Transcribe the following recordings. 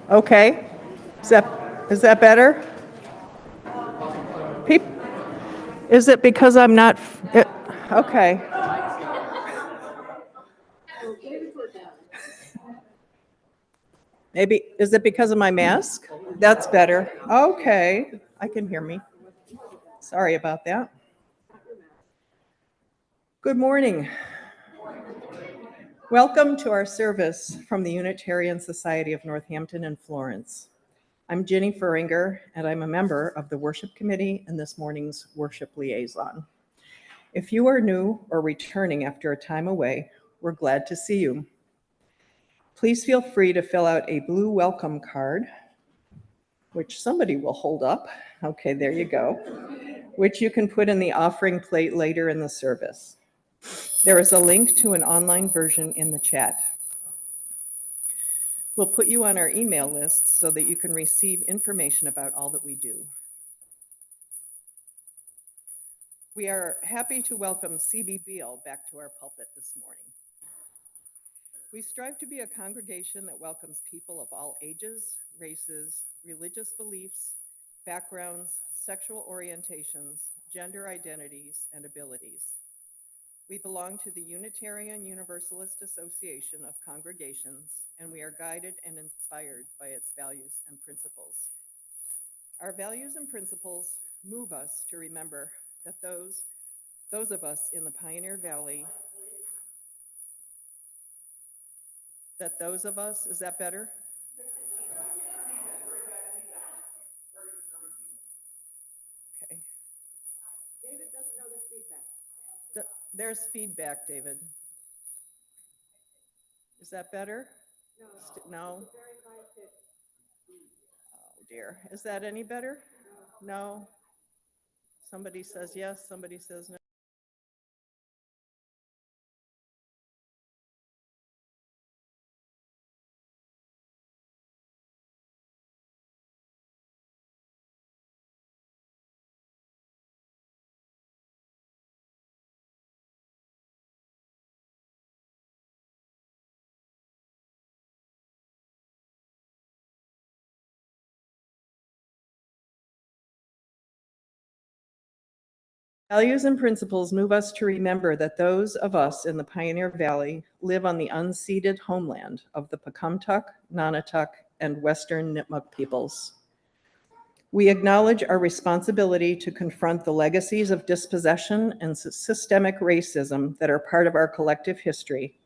Okay. Is that better? Peop- Is it because I'm not? Okay. Maybe, is it because of my mask? That's better. Okay. I can hear me. Sorry about that. Good morning. Welcome to our service from the Unitarian Society of Northampton and Florence. I'm Ginny Furinger, and I'm a member of the worship committee and this morning's worship liaison. If you are new or returning after a time away, we're glad to see you. Please feel free to fill out a blue welcome card, which somebody will hold up. Okay, there you go, which you can put in the offering plate later in the service. There is a link to an online version in the chat. We'll put you on our email list so that you can receive information about all that we do. We are happy to welcome C.B. Beal back to our pulpit this morning. We strive to be a congregation that welcomes people of all ages, races, religious beliefs, backgrounds, sexual orientations, gender identities, and abilities. We belong to the Unitarian Universalist Association of Congregations, and we are guided and inspired by its values and principles. Our values and principles move us to remember that those of us in the Pioneer Valley, is that better? Okay. David doesn't know there's feedback. There's feedback, David. Is that better? No. Oh dear. Is that any better? No. Somebody says yes, somebody says no. Values and principles move us to remember that those of us in the Pioneer Valley live on the unceded homeland of the Pecumtuck, Nonotuck, and Western Nipmuc peoples. We acknowledge our responsibility to confront the legacies of dispossession and systemic racism that are part of our collective history,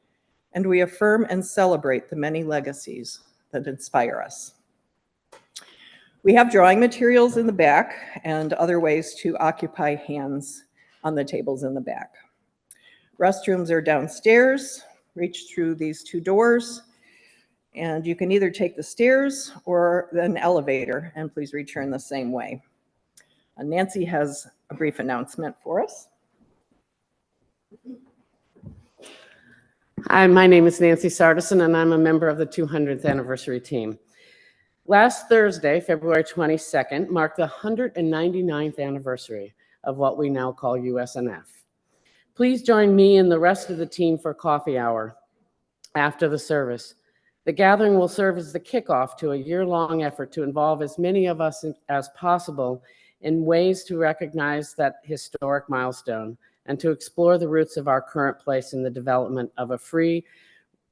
and we affirm and celebrate the many legacies that inspire us. We have drawing materials in the back and other ways to occupy hands on the tables in the back. Restrooms are downstairs. Reach through these two doors, and you can either take the stairs or an elevator, and please return the same way. Nancy has a brief announcement for us. Hi, my name is Nancy Sardison, and I'm a member of the 200th anniversary team. Last Thursday, February 22nd, marked the 199th anniversary of what we now call USNF. Please join me and the rest of the team for coffee hour after the service. The gathering will serve as the kickoff to a year-long effort to involve as many of us as possible in ways to recognize that historic milestone and to explore the roots of our current place in the development of a free,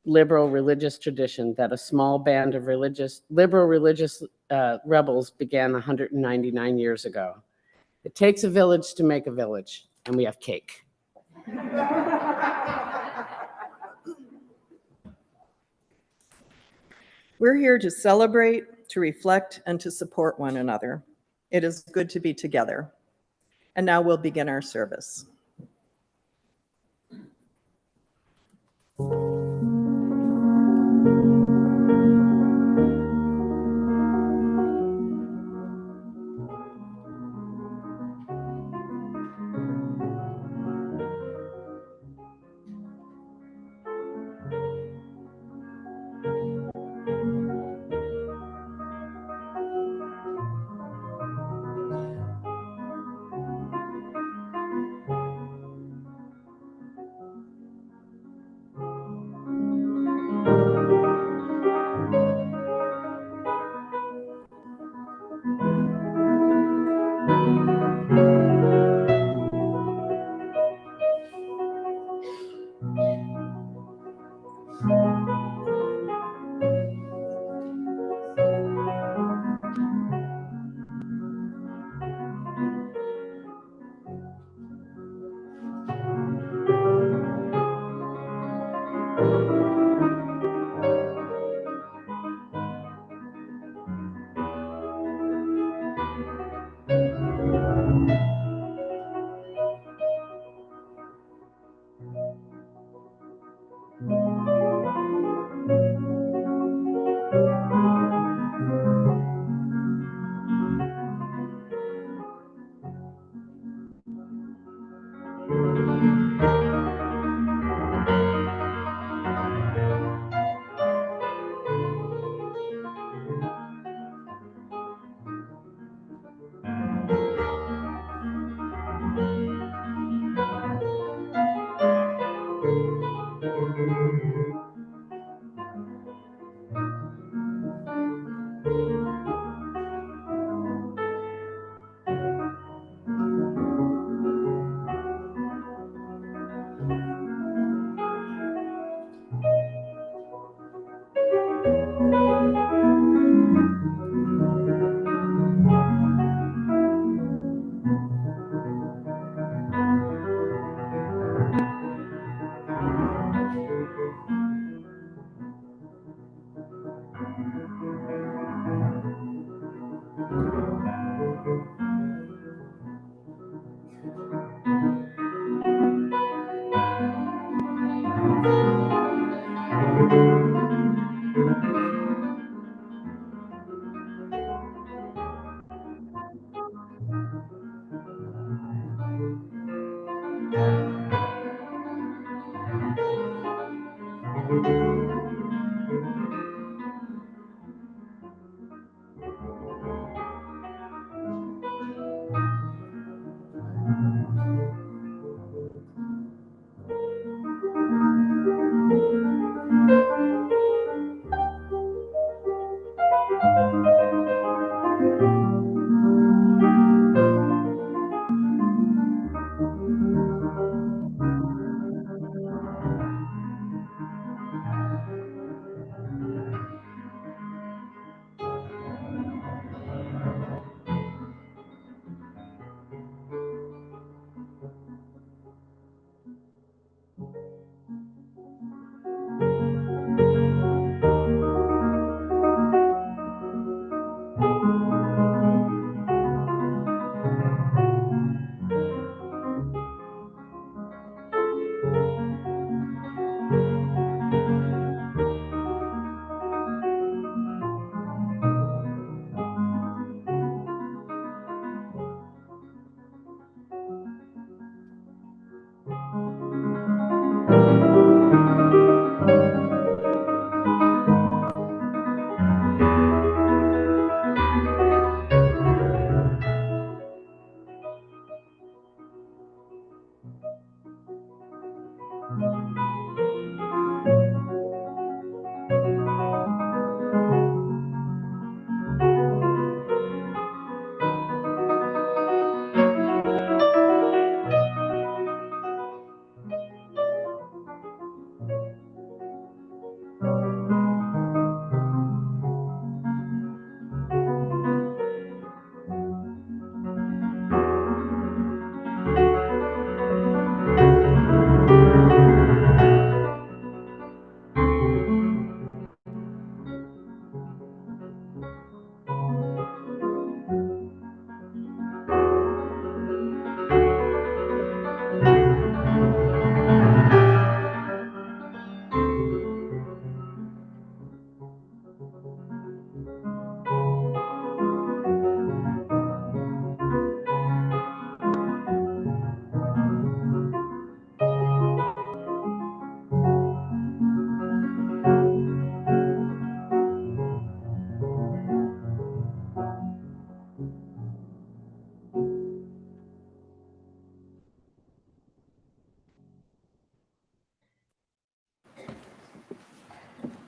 liberal religious tradition that a small band of liberal religious rebels began 199 years ago. It takes a village to make a village, and we have cake. We're here to celebrate, to reflect, and to support one another. It is good to be together. And now we'll begin our service.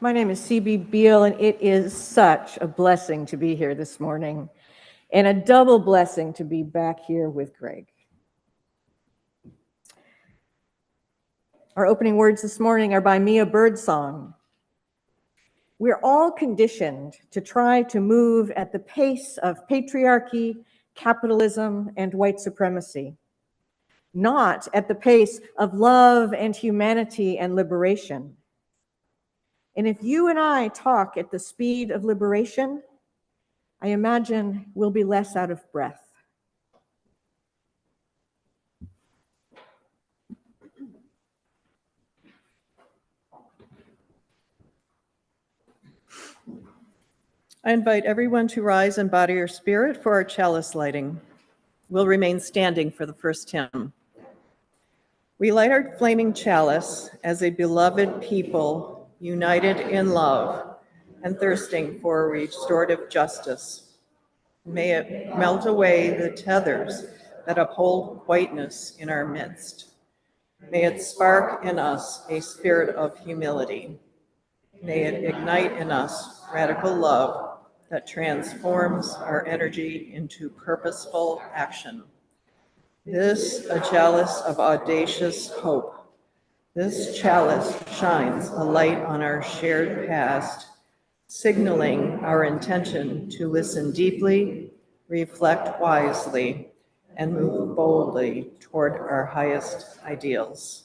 My name is C.B. Beal, and it is such a blessing to be here this morning, and a double blessing to be back here with Greg. Our opening words this morning are by Mia Birdsong. We're all conditioned to try to move at the pace of patriarchy, capitalism, and white supremacy, not at the pace of love and humanity and liberation. And if you and I talk at the speed of liberation, I imagine we'll be less out of breath. I invite everyone to rise and body your spirit for our chalice lighting. We'll remain standing for the first hymn. We light our flaming chalice as a beloved people, united in love and thirsting for restorative justice. May it melt away the tethers that uphold whiteness in our midst. May it spark in us a spirit of humility. May it ignite in us radical love that transforms our energy into purposeful action. This a chalice of audacious hope. This chalice shines a light on our shared past, signaling our intention to listen deeply, reflect wisely, and move boldly toward our highest ideals.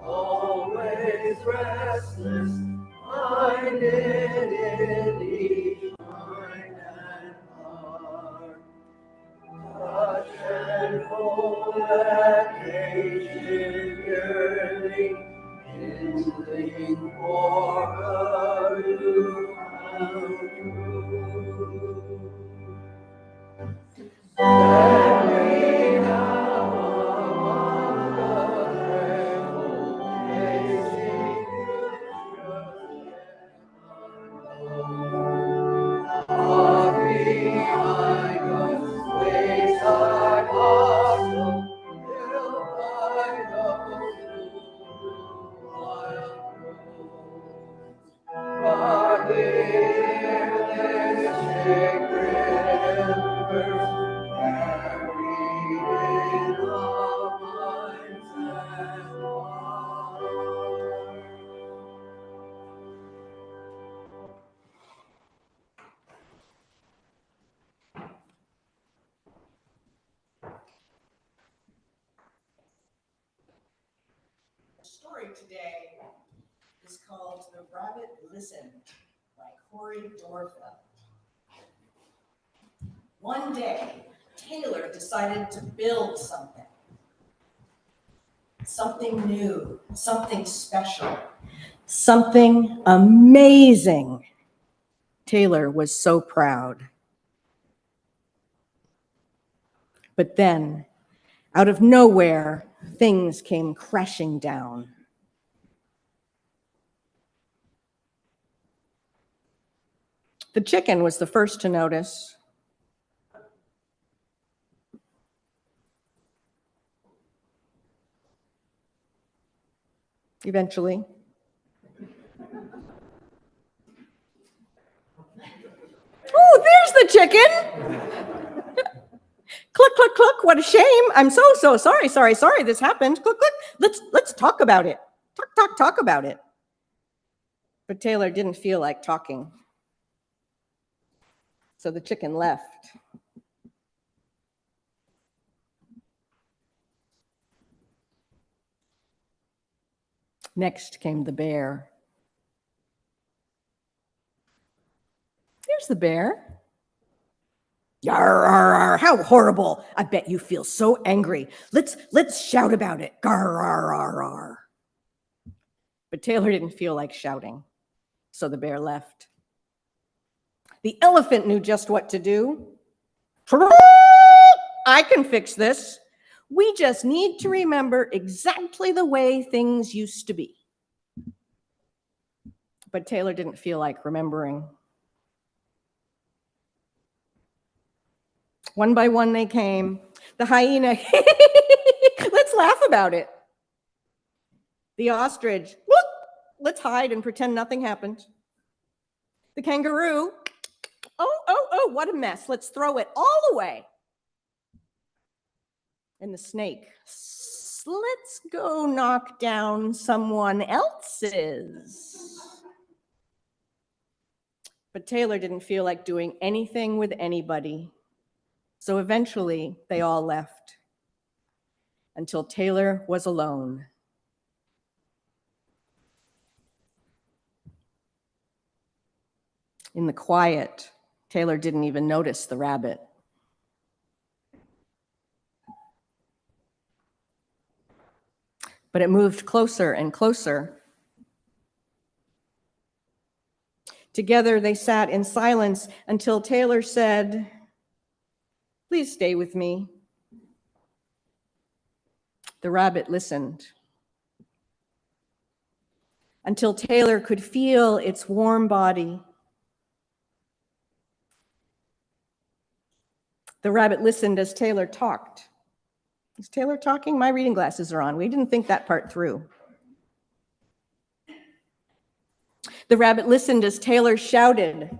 Always restless, minded in each mind and heart. Touch and hold that patient yearning, kindling for a new truth. That we now among the faithful, facing future far behind us, wayside hostel, built by those who wild roads. But here this sacred verse, carried in our minds and hearts. The story today is called The Rabbit Listened by Corey Dorfeld. One day, Taylor decided to build something. Something new, something special, something amazing. Taylor was so proud. But then, out of nowhere, things came crashing down. The chicken was the first to notice. eventually. Oh, there's the chicken. Cluck, cluck, cluck. What a shame. I'm so sorry. This happened. Cluck, cluck. Let's talk about it. Talk about it. But Taylor didn't feel like talking. So the chicken left. Next came the bear. There's the bear. Yar, ar, ar, how horrible. I bet you feel so angry. Let's shout about it. Gar, ar, ar, ar. But Taylor didn't feel like shouting, so the bear left. The elephant knew just what to do. I can fix this. We just need to remember exactly the way things used to be. But Taylor didn't feel like remembering. One by one they came. The hyena, let's laugh about it. The ostrich, look, let's hide and pretend nothing happened. The kangaroo, oh, what a mess. Let's throw it all away. And the snake, let's go knock down someone else's. But Taylor didn't feel like doing anything with anybody. So eventually they all left until Taylor was alone. In the quiet, Taylor didn't even notice the rabbit. But it moved closer and closer. Together they sat in silence until Taylor said, "Please stay with me." The rabbit listened until Taylor could feel its warm body. The rabbit listened as Taylor talked. Is Taylor talking? My reading glasses are on. We didn't think that part through. The rabbit listened as Taylor shouted.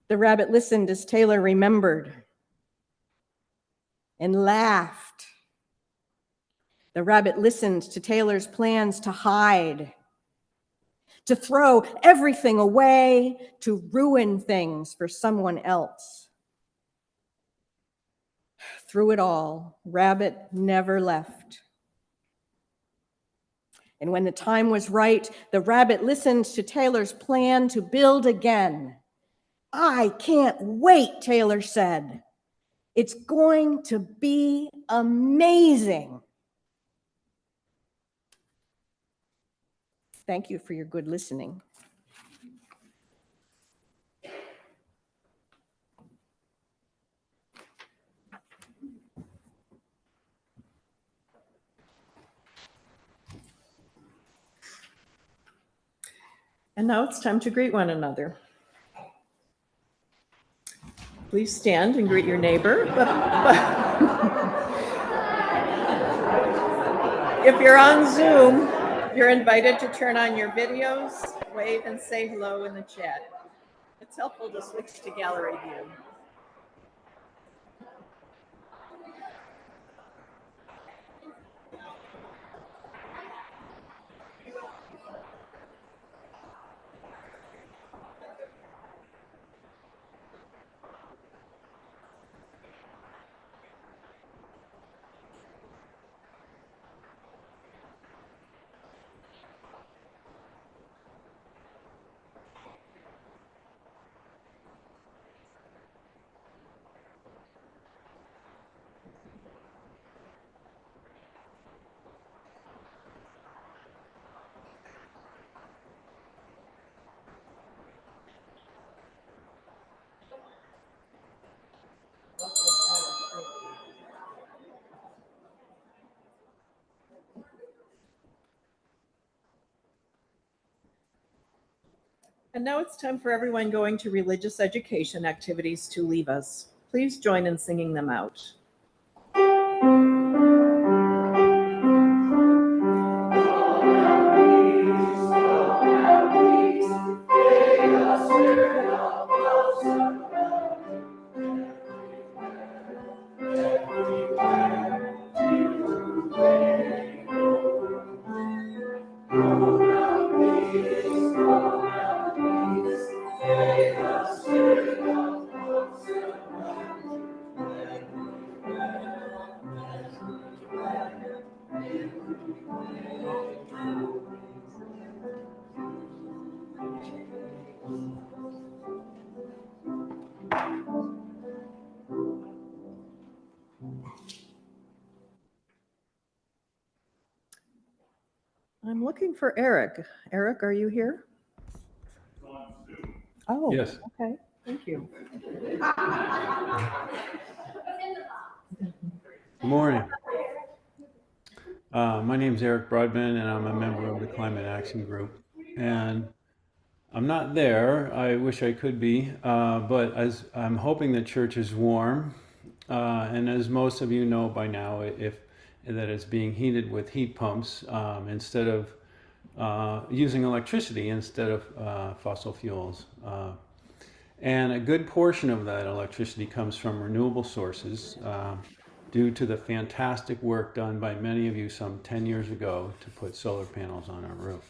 The rabbit listened as Taylor remembered and laughed. The rabbit listened to Taylor's plans to hide, to throw everything away, to ruin things for someone else. Through it all, Rabbit never left. And when the time was right, the rabbit listened to Taylor's plan to build again. "I can't wait," Taylor said. "It's going to be amazing." Thank you for your good listening. And now it's time to greet one another. Please stand and greet your neighbor. If you're on Zoom, you're invited to turn on your videos, wave, and say hello in the chat. It's helpful to switch to gallery view. And now it's time for everyone going to religious education activities to leave us. Please join in singing them out. I'm looking for Eric. Eric, are you here? Oh, Yes. okay, thank you. Good morning. My name's Eric Broadbent, and I'm a member of the Climate Action Group. And I'm not there. I wish I could be, but as I'm hoping the church is warm. And as most of you know by now, if that it's being heated with heat pumps instead of using electricity instead of fossil fuels. And a good portion of that electricity comes from renewable sources due to the fantastic work done by many of you some 10 years ago to put solar panels on our roof.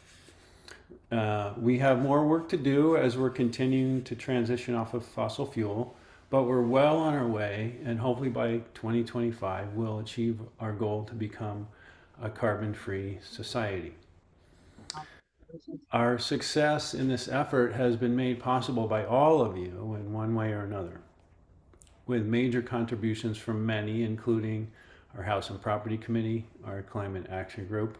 We have more work to do as we're continuing to transition off of fossil fuel, but we're well on our way, and hopefully by 2025 we'll achieve our goal to become a carbon-free society. Our success in this effort has been made possible by all of you in one way or another, with major contributions from many, including our House and Property Committee, our Climate Action Group,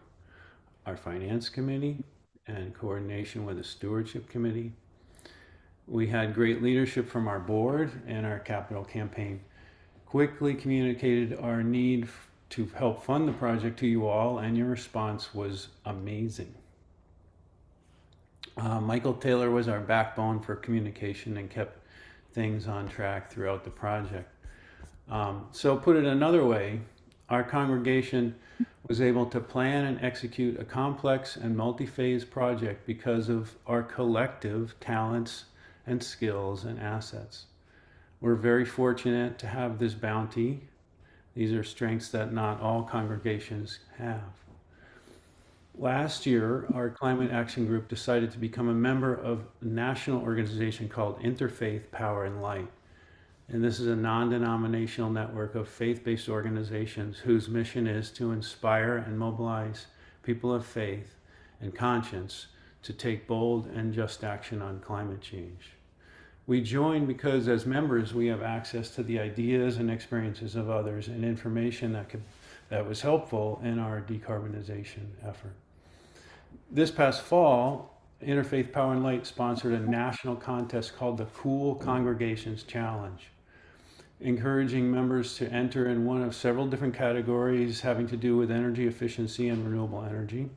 our Finance Committee, and coordination with the Stewardship Committee. We had great leadership from our board, and our capital campaign quickly communicated our need to help fund the project to you all, and your response was amazing. Michael Taylor was our backbone for communication and kept things on track throughout the project. So put it another way, our congregation was able to plan and execute a complex and multi-phase project because of our collective talents and skills and assets. We're very fortunate to have this bounty. These are strengths that not all congregations have. Last year, our Climate Action Group decided to become a member of a national organization called Interfaith Power and Light. And this is a non-denominational network of faith-based organizations whose mission is to inspire and mobilize people of faith and conscience to take bold and just action on climate change. We join because as members, we have access to the ideas and experiences of others and information that was helpful in our decarbonization effort. This past fall, Interfaith Power and Light sponsored a national contest called the Cool Congregations Challenge, encouraging members to enter in one of several different categories having to do with energy efficiency and renewable energy.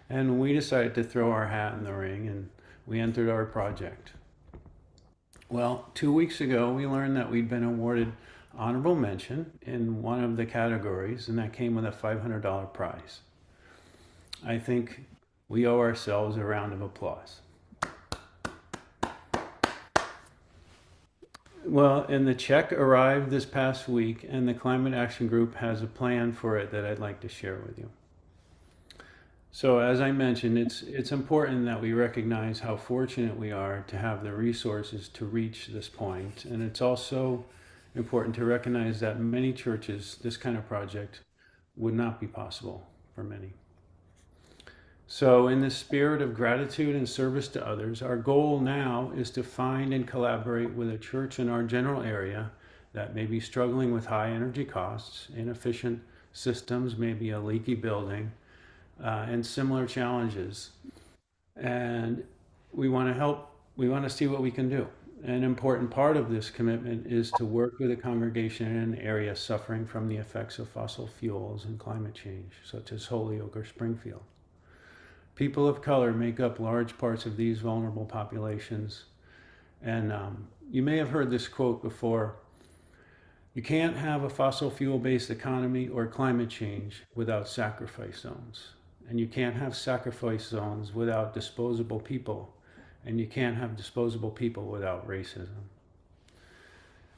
And we decided to throw our hat in the ring, and we entered our project. Well, 2 weeks ago, we learned that we'd been awarded honorable mention in one of the categories, and that came with a $500 prize. I think we owe ourselves a round of applause. Well, and the check arrived this past week, and the Climate Action Group has a plan for it that I'd like to share with you. So as I mentioned, it's important that we recognize how fortunate we are to have the resources to reach this point. And it's also important to recognize that many churches, this kind of project would not be possible for many. So in the spirit of gratitude and service to others, our goal now is to find and collaborate with a church in our general area that may be struggling with high energy costs, inefficient systems, maybe a leaky building, and similar challenges. And we want to help, we want to see what we can do. An important part of this commitment is to work with a congregation in an area suffering from the effects of fossil fuels and climate change, such as Holyoke or Springfield. People of color make up large parts of these vulnerable populations. And you may have heard this quote before: you can't have a fossil fuel-based economy or climate change without sacrifice zones. And you can't have sacrifice zones without disposable people. And you can't have disposable people without racism.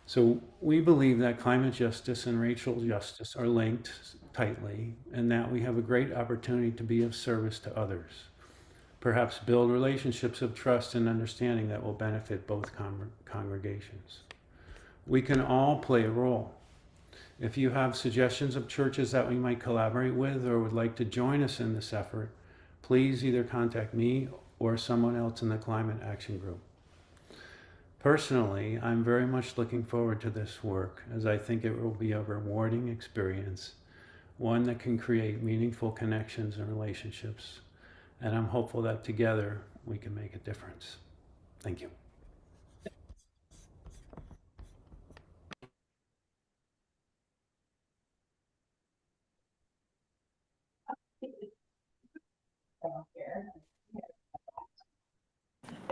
So we believe that climate justice and racial justice are linked tightly, and that we have a great opportunity to be of service to others. Perhaps build relationships of trust and understanding that will benefit both congregations. We can all play a role. If you have suggestions of churches that we might collaborate with or would like to join us in this effort, please either contact me or someone else in the Climate Action Group. Personally, I'm very much looking forward to this work, as I think it will be a rewarding experience, one that can create meaningful connections and relationships, and I'm hopeful that together we can make a difference. Thank you.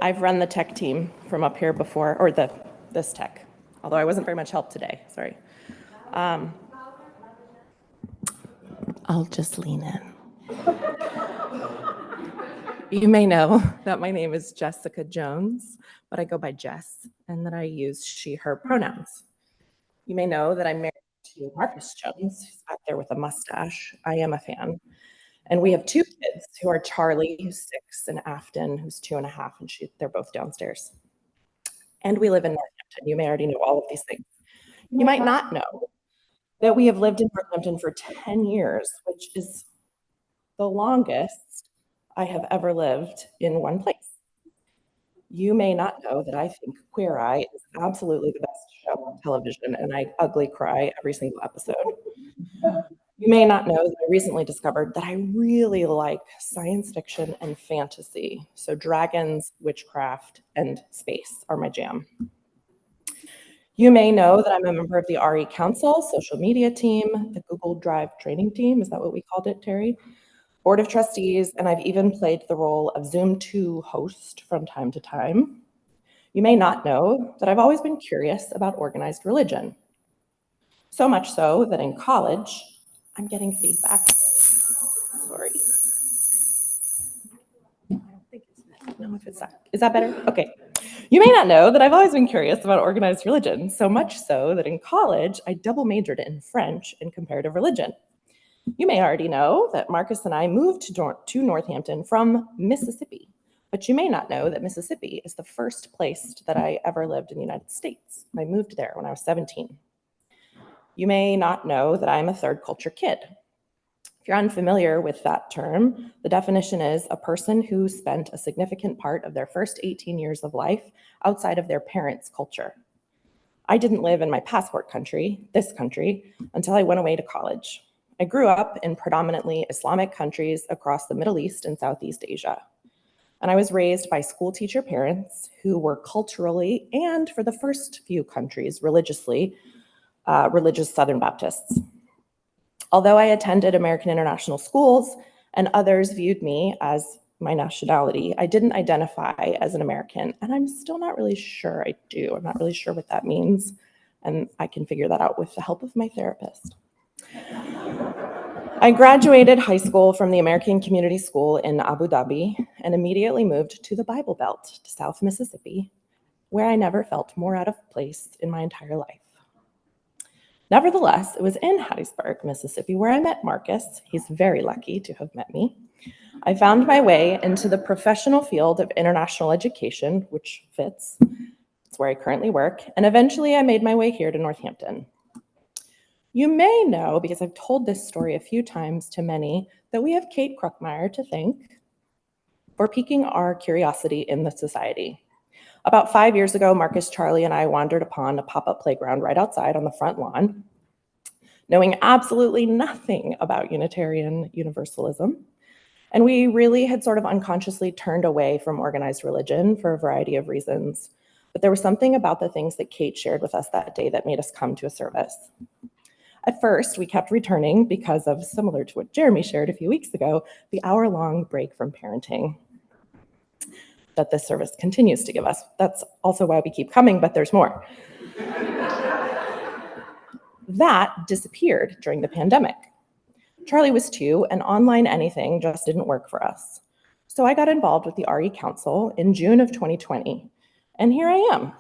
I've run the tech team from up here before, or this tech, although I wasn't very much help today, sorry. I'll just lean in. You may know that my name is Jessica Jones, but I go by Jess, and that I use she, her pronouns. You may know that I'm married to Marcus Jones, who's back there with a mustache. I am a fan. And we have two kids who are Charlie, who's 6, and Afton, who's 2.5, and they're both downstairs. And we live in Northampton. You may already know all of these things. You might not know that we have lived in Northampton for 10 years, which is the longest I have ever lived in one place. You may not know that I think Queer Eye is absolutely the best show on television, and I ugly cry every single episode. You may not know that I recently discovered that I really like science fiction and fantasy. So dragons, witchcraft, and space are my jam. You may know that I'm a member of the RE Council, social media team, the Google Drive training team. Is that what we called it, Terry? Board of Trustees, and I've even played the role of Zoom 2 host from time to time. You may not know that I've always been curious about organized religion. So much so that in college, I'm getting feedback. Sorry. I don't think it's no, if it's that. Is that better? Okay. You may not know that I've always been curious about organized religion, so much so that in college, I double majored in French and comparative religion. You may already know that Marcus and I moved to Northampton from Mississippi, but you may not know that Mississippi is the first place that I ever lived in the United States. I moved there when I was 17. You may not know that I'm a third culture kid. If you're unfamiliar with that term, the definition is a person who spent a significant part of their first 18 years of life outside of their parents' culture. I didn't live in my passport country, this country, until I went away to college. I grew up in predominantly Islamic countries across the Middle East and Southeast Asia. And I was raised by school teacher parents who were culturally, and for the first few countries, religiously, religious Southern Baptists. Although I attended American international schools and others viewed me as my nationality, I didn't identify as an American, and I'm still not really sure I do. I'm not really sure what that means, and I can figure that out with the help of my therapist. I graduated high school from the American Community School in Abu Dhabi and immediately moved to the Bible Belt, to South Mississippi, where I never felt more out of place in my entire life. Nevertheless, it was in Hattiesburg, Mississippi, where I met Marcus. He's very lucky to have met me. I found my way into the professional field of international education, which fits. It's where I currently work. And eventually I made my way here to Northampton. You may know, because I've told this story a few times to many, that we have Kate Kruckmeyer to thank for piquing our curiosity in the society. About 5 years ago, Marcus, Charlie, and I wandered upon a pop-up playground right outside on the front lawn, knowing absolutely nothing about Unitarian Universalism. And we really had sort of unconsciously turned away from organized religion for a variety of reasons. But there was something about the things that Kate shared with us that day that made us come to a service. At first, we kept returning because of, similar to what Jeremy shared a few weeks ago, the hour-long break from parenting that this service continues to give us. That's also why we keep coming, but there's more. That disappeared during the pandemic. Charlie was 2, and online anything just didn't work for us. So I got involved with the RE Council in June of 2020, and here I am.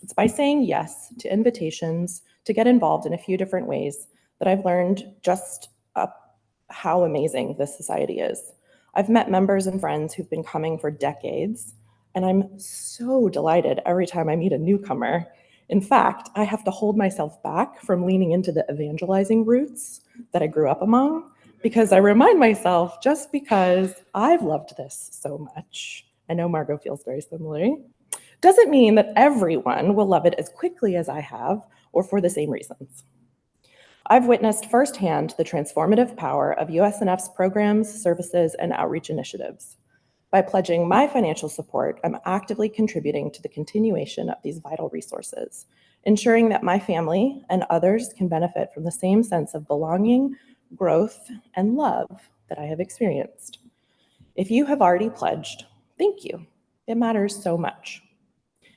It's by saying yes to invitations to get involved in a few different ways that I've learned just how amazing this society is. I've met members and friends who've been coming for decades, and I'm so delighted every time I meet a newcomer. In fact, I have to hold myself back from leaning into the evangelizing roots that I grew up among because I remind myself just because I've loved this so much, I know Margot feels very similarly, doesn't mean that everyone will love it as quickly as I have or for the same reasons. I've witnessed firsthand the transformative power of USNF's programs, services, and outreach initiatives. By pledging my financial support, I'm actively contributing to the continuation of these vital resources, ensuring that my family and others can benefit from the same sense of belonging, growth, and love that I have experienced. If you have already pledged, thank you. It matters so much.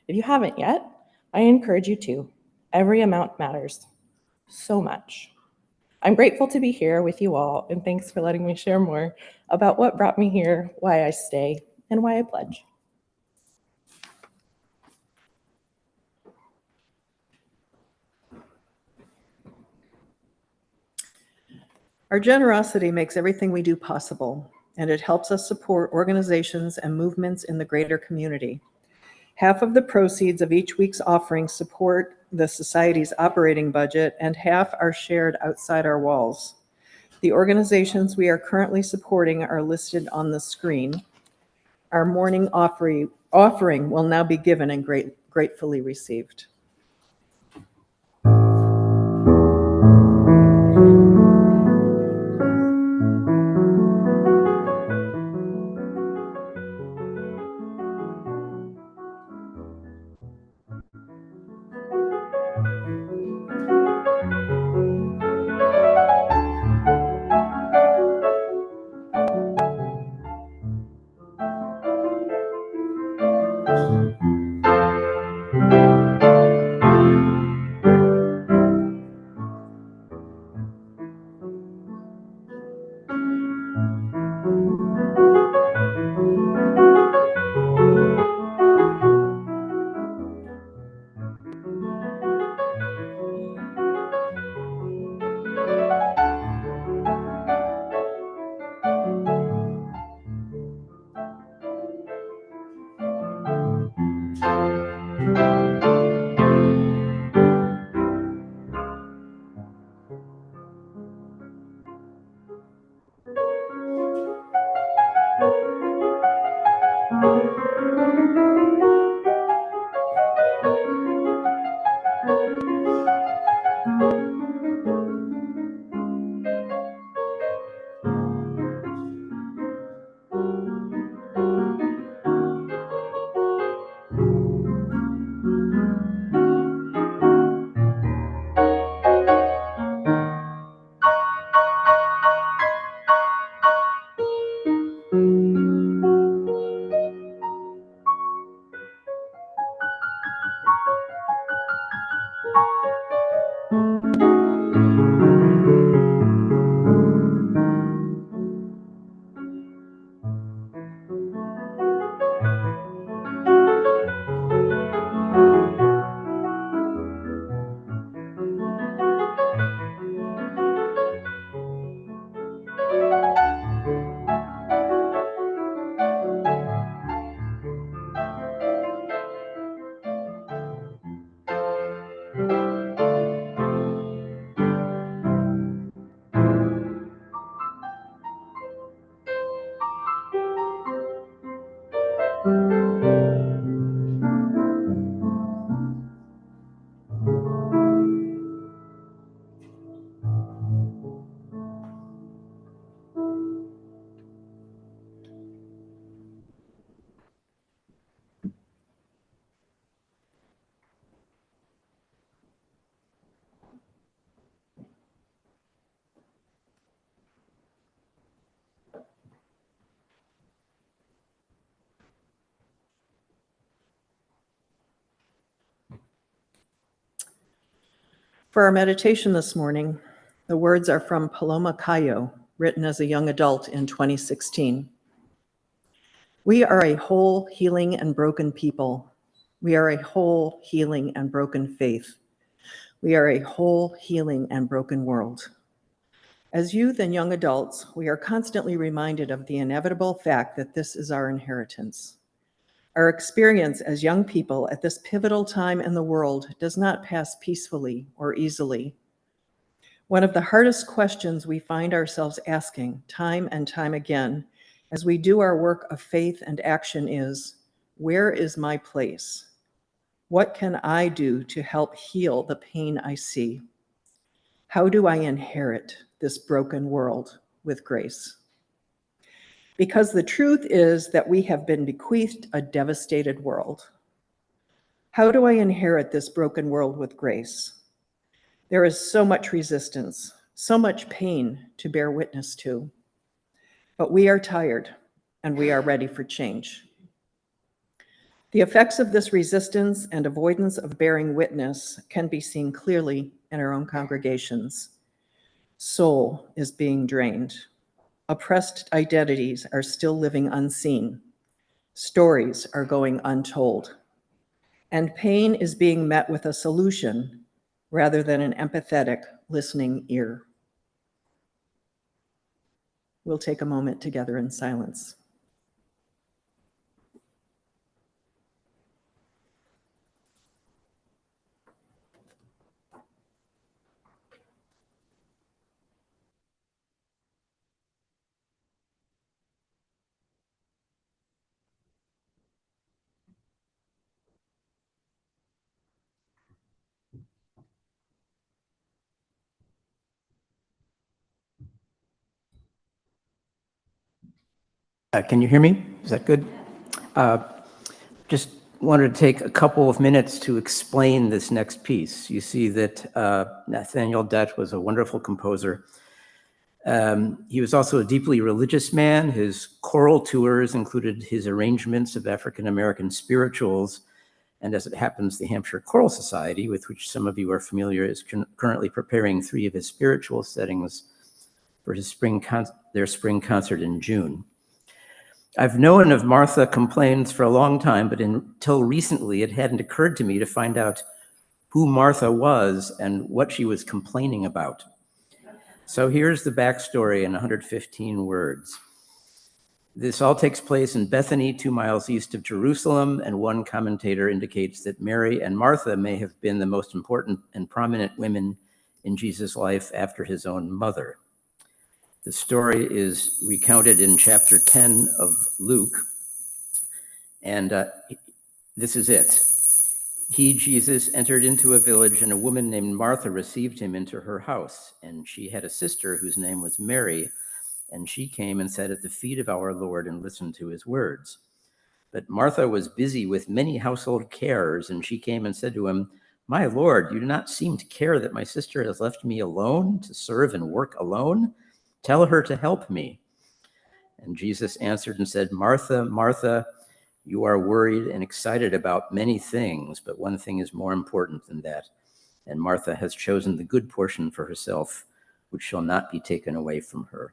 If you haven't yet, I encourage you to. Every amount matters so much. I'm grateful to be here with you all, and thanks for letting me share more about what brought me here, why I stay, and why I pledge. Our generosity makes everything we do possible, and it helps us support organizations and movements in the greater community. Half of the proceeds of each week's offering support the Society's operating budget, and half are shared outside our walls. The organizations we are currently supporting are listed on the screen. Our morning offering will now be given and gratefully received. For our meditation this morning, the words are from Paloma Cayo, written as a young adult in 2016. We are a whole, healing, and broken people. We are a whole, healing, and broken faith. We are a whole, healing, and broken world. As youth and young adults, we are constantly reminded of the inevitable fact that this is our inheritance. Our experience as young people at this pivotal time in the world does not pass peacefully or easily. One of the hardest questions we find ourselves asking time and time again as we do our work of faith and action is, where is my place? What can I do to help heal the pain I see? How do I inherit this broken world with grace? Because the truth is that we have been bequeathed a devastated world. How do I inherit this broken world with grace? There is so much resistance, so much pain to bear witness to. But we are tired and we are ready for change. The effects of this resistance and avoidance of bearing witness can be seen clearly in our own congregations. Soul is being drained. Oppressed identities are still living unseen. Stories are going untold. And pain is being met with a solution rather than an empathetic listening ear. We'll take a moment together in silence. Can you hear me? Is that good? Just wanted to take a couple of minutes to explain this next piece. You see that Nathaniel Dett was a wonderful composer. He was also a deeply religious man. His choral tours included his arrangements of African-American spirituals. And as it happens, the Hampshire Choral Society, with which some of you are familiar, is currently preparing 3 of his spiritual settings for his their spring concert in June. I've known of Martha Complains for a long time, but until recently, it hadn't occurred to me to find out who Martha was and what she was complaining about. So here's the backstory in 115 words. This all takes place in Bethany, 2 miles east of Jerusalem, and one commentator indicates that Mary and Martha may have been the most important and prominent women in Jesus' life after his own mother. The story is recounted in chapter 10 of Luke, and this is it. He, Jesus, entered into a village, and a woman named Martha received him into her house. And she had a sister whose name was Mary, and she came and sat at the feet of our Lord and listened to his words. But Martha was busy with many household cares, and she came and said to him, "My Lord, you do not seem to care that my sister has left me alone to serve and work alone? Tell her to help me." And Jesus answered and said, "Martha, Martha, you are worried and excited about many things, but one thing is more important than that. And Martha has chosen the good portion for herself, which shall not be taken away from her."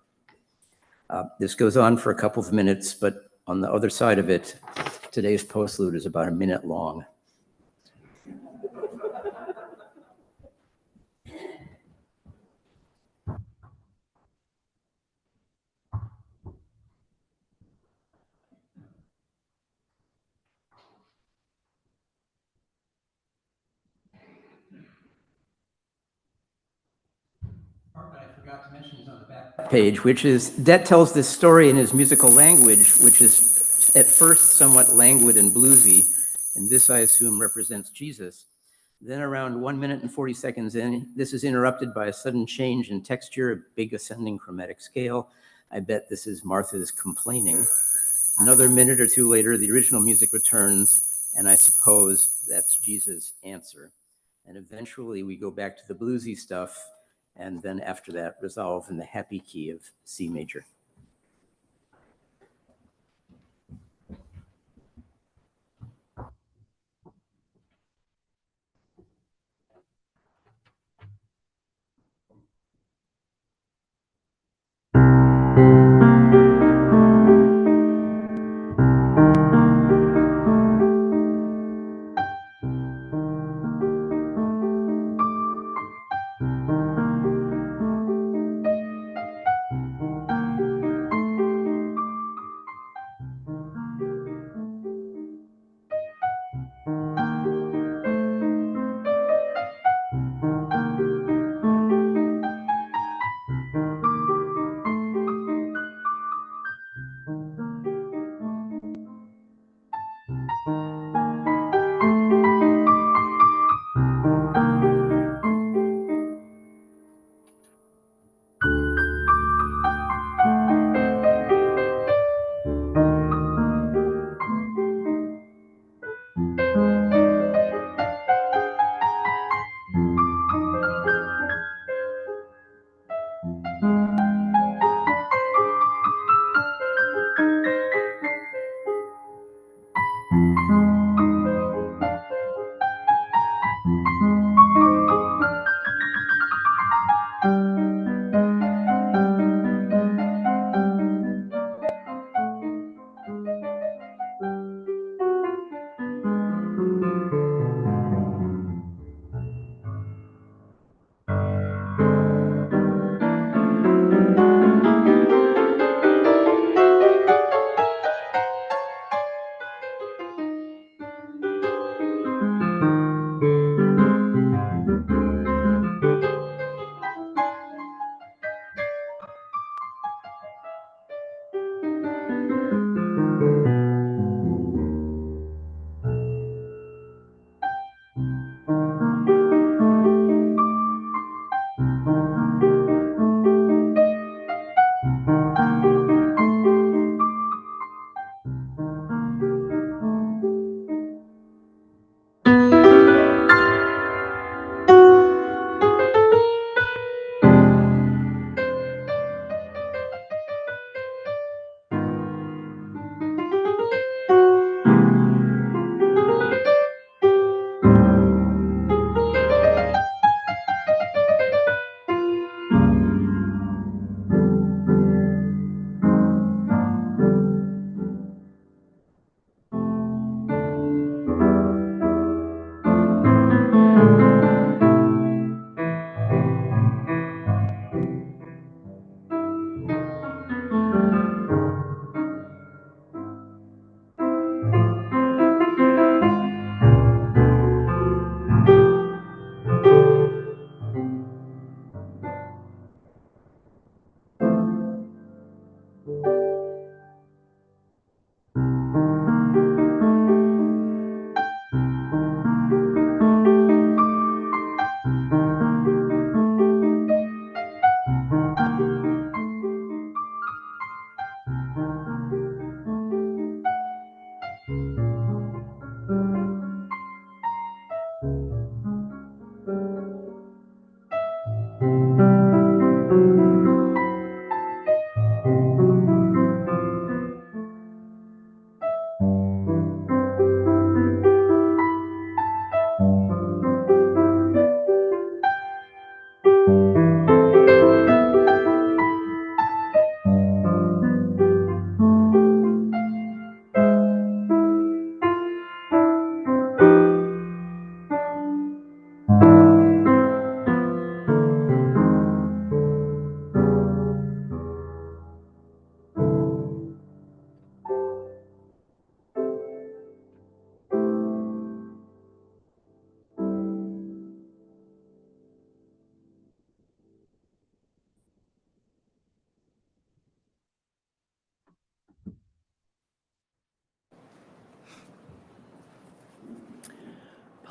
This goes on for a couple of minutes, but on the other side of it, today's postlude is about a minute long. I forgot to mention is on the back page, which is, Dett tells this story in his musical language, which is at first somewhat languid and bluesy, and this, I assume, represents Jesus. Then around 1 minute and 40 seconds in, this is interrupted by a sudden change in texture, a big ascending chromatic scale. I bet this is Martha's complaining. Another minute or two later, the original music returns, and I suppose that's Jesus' answer. And eventually we go back to the bluesy stuff, and then after that, resolve in the happy key of C major.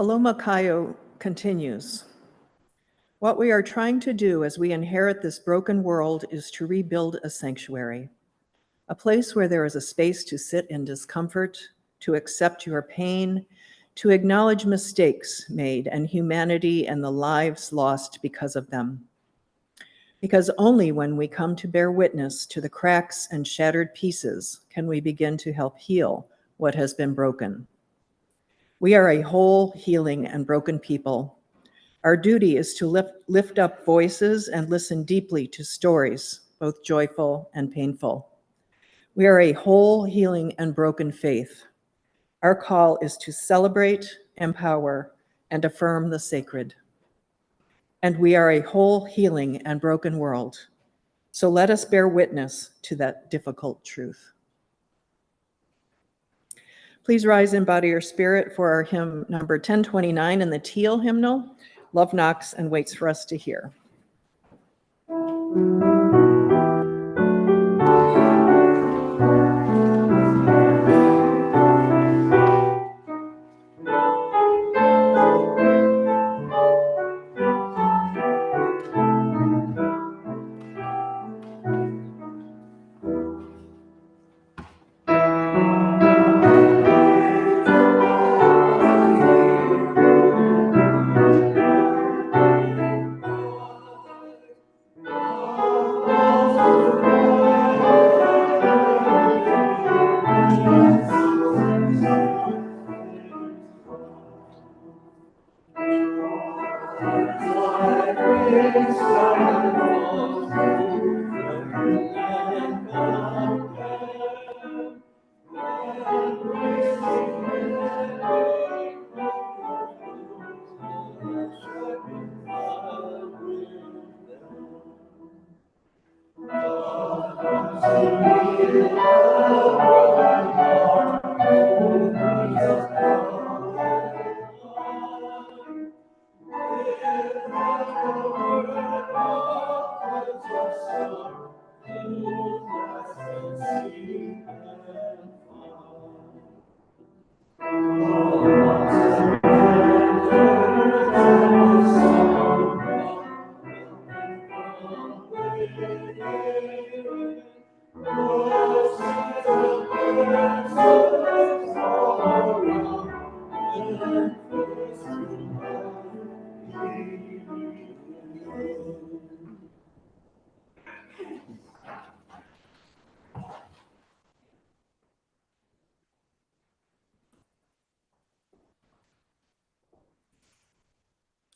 Paloma Cayo continues. What we are trying to do as we inherit this broken world is to rebuild a sanctuary, a place where there is a space to sit in discomfort, to accept your pain, to acknowledge mistakes made and humanity and the lives lost because of them. Because only when we come to bear witness to the cracks and shattered pieces can we begin to help heal what has been broken. We are a whole, healing, and broken people. Our duty is to lift up voices and listen deeply to stories, both joyful and painful. We are a whole, healing, and broken faith. Our call is to celebrate, empower, and affirm the sacred. And we are a whole, healing, and broken world. So let us bear witness to that difficult truth. Please rise and bow to your spirit for our hymn number 1029 in the teal hymnal. Love knocks and waits for us to hear.